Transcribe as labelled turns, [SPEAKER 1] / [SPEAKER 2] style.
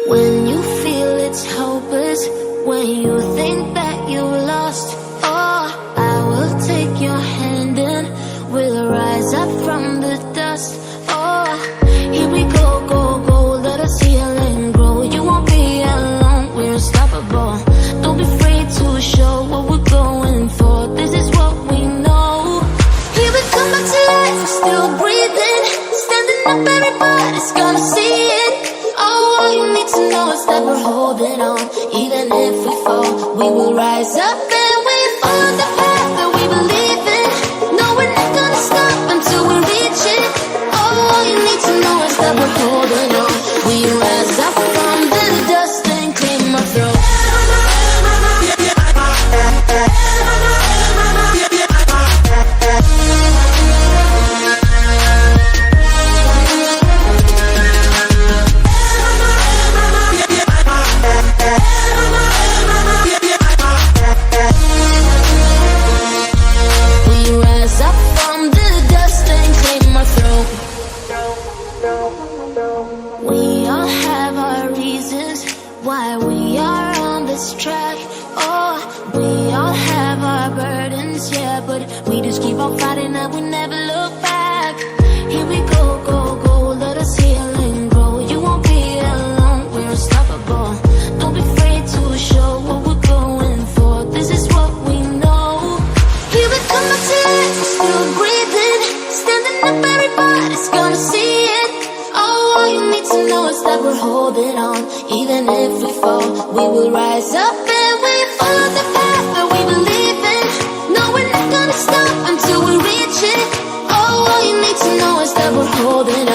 [SPEAKER 1] When you feel it's hopeless, when you think that you lost, oh, I will take your hand and we'll rise up from the dust. Oh, here we go, go, go, let us heal and grow. You won't be alone, we're unstoppable. Don't be afraid to show what we're going for. This is what we know. Here we come back to life, we're still breathing. Standing up, everybody's gonna see it. Oh, all you need to know is that we're holding on. Even if we fall, we will rise up and we follow the path that we believe in. No, we're not gonna stop until we reach it. Oh, all you need to know is that we're holding on. We rise up from the dust and clean my throat. We all have our reasons why we are on this track. Oh, we all have our burdens, yeah, but we just keep on fighting and we never look back. Here we go, go, go, let us heal and grow. You won't be alone, we're unstoppable. Don't be afraid to show what we're going for. This is what we know. Here we come back to life, we're still breathing. Standing up, everybody's gonna see it. All you need to know is that we're holding on. Even if we fall, we will rise up and we follow the path that we believe in. No, we're not gonna stop until we reach it. All you need to know is that we're holding on.